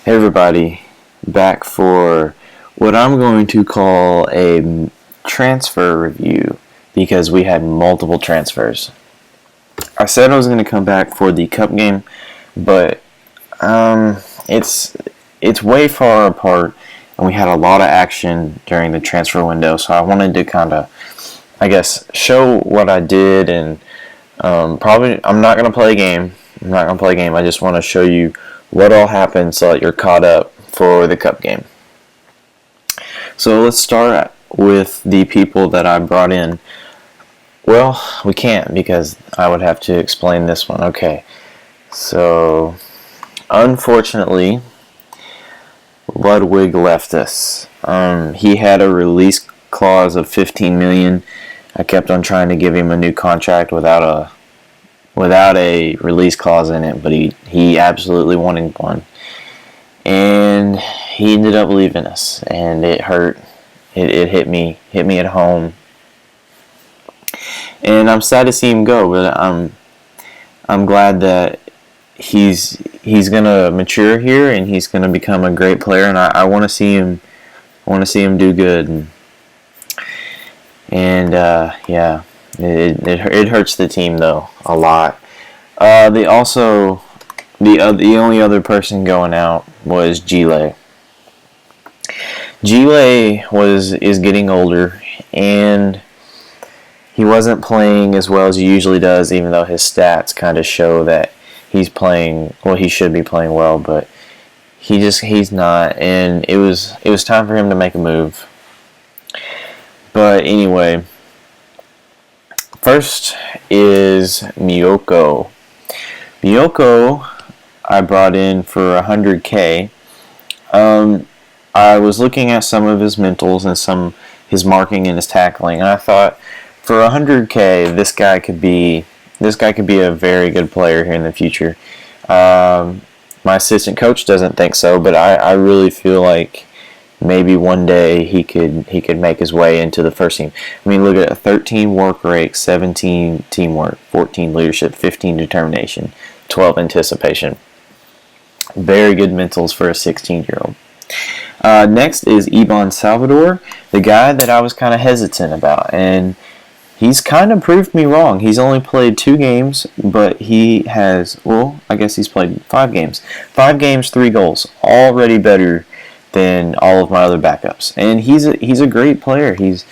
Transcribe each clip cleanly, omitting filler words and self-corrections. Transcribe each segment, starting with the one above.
Hey everybody, back for what I'm going to call a transfer review because we had multiple transfers. I said I was going to come back for the cup game, but it's way far apart, and we had a lot of action during the transfer window. So I wanted to kind of, show what I did, and probably I'm not going to play a game. I just want to show you what all happened so that you're caught up for the cup game. So let's start with the people that I brought in. Well, we can't because I would have to explain this one. Okay, so unfortunately, Ludwig left us. He had a release clause of $15 million. I kept on trying to give him a new contract without a release clause in it, but he absolutely wanted one. And he ended up leaving us, and it hurt. It hit me at home. And I'm sad to see him go, but I'm glad that he's gonna mature here, and he's gonna become a great player, and I want to see him do good. And yeah. It hurts the team though a lot. The only other person going out was Gile. Gile is getting older, and he wasn't playing as well as he usually does, even though his stats kind of show that he's playing well. He should be playing well, but he's not, and it was time for him to make a move. But anyway, first is Miyoko. Miyoko, I brought in for $100K. I was looking at some of his mentals and his marking and his tackling, and I thought for $100K, this guy could be a very good player here in the future. My assistant coach doesn't think so, but I really feel like maybe one day he could make his way into the first team. I mean, look at 13 work rate, 17 teamwork, 14 leadership, 15 determination, 12 anticipation. Very good mentals for a 16-year-old. Next is Iban Salvador, the guy that I was kind of hesitant about, and he's kind of proved me wrong. He's only played 2 games, but he has, I guess he's played 5 games. 5 games, 3 goals. Already better than all of my other backups, and he's a great player. He's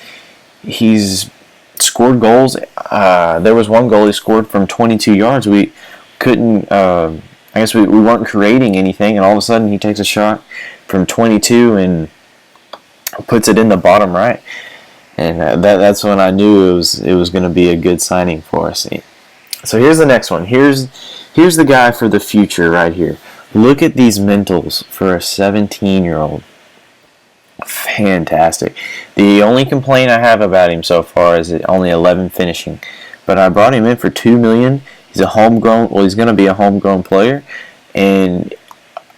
scored goals. There was one goal he scored from 22 yards. We couldn't. I guess we weren't creating anything, and all of a sudden he takes a shot from 22 and puts it in the bottom right. And that's when I knew it was going to be a good signing for us. So here's the next one. Here's the guy for the future right here. Look at these mentals for a 17-year-old. Fantastic. The only complaint I have about him so far is only 11 finishing. But I brought him in for $2 million. He's he's going to be a homegrown player. And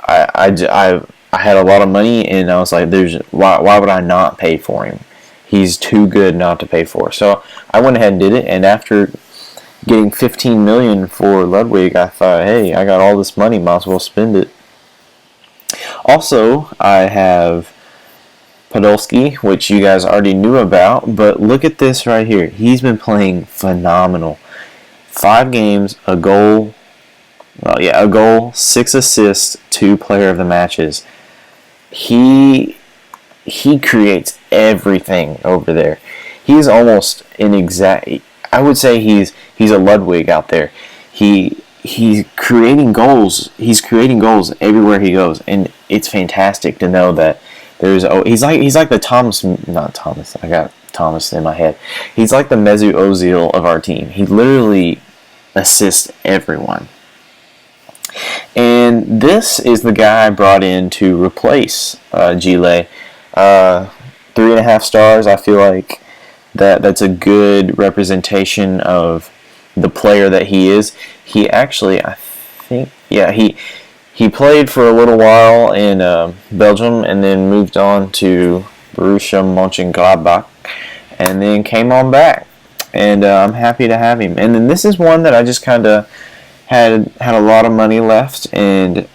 I had a lot of money, and I was like, why would I not pay for him? He's too good not to pay for. So I went ahead and did it, and after getting $15 million for Ludwig, I thought, hey, I got all this money, might as well spend it. Also, I have Podolski, which you guys already knew about, but look at this right here. He's been playing phenomenal. 5 games, a goal, 6 assists, 2 player of the matches. He creates everything over there. He's almost an exact. I would say he's a Ludwig out there. He's creating goals. He's creating goals everywhere he goes, and it's fantastic to know that he's like the not Thomas. I got Thomas in my head. He's like the Mesut Ozil of our team. He literally assists everyone. And this is the guy I brought in to replace Gile. 3.5 stars. I feel like that's a good representation of the player that he is. He actually, I think, he played for a little while in Belgium and then moved on to Borussia Mönchengladbach and then came on back. And I'm happy to have him. And then this is one that I just kind of had a lot of money left, and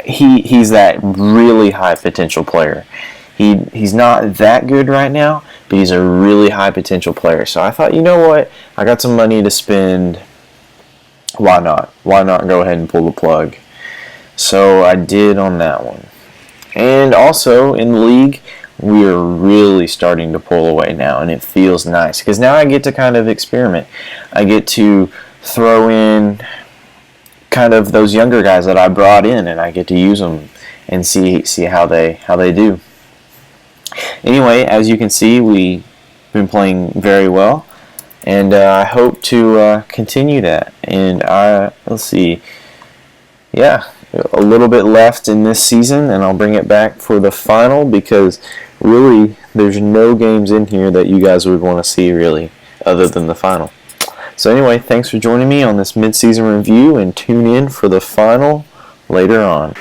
he's that really high potential player. He's not that good right now, but he's a really high potential player. So I thought, you know what? I got some money to spend. Why not? Why not go ahead and pull the plug? So I did on that one. And also in the league, we are really starting to pull away now, and it feels nice because now I get to kind of experiment. I get to throw in kind of those younger guys that I brought in, and I get to use them and see how they do. Anyway, as you can see, we've been playing very well, and I hope to continue that. And let's see, yeah, a little bit left in this season, and I'll bring it back for the final because really there's no games in here that you guys would want to see really other than the final. So anyway, thanks for joining me on this mid-season review, and tune in for the final later on.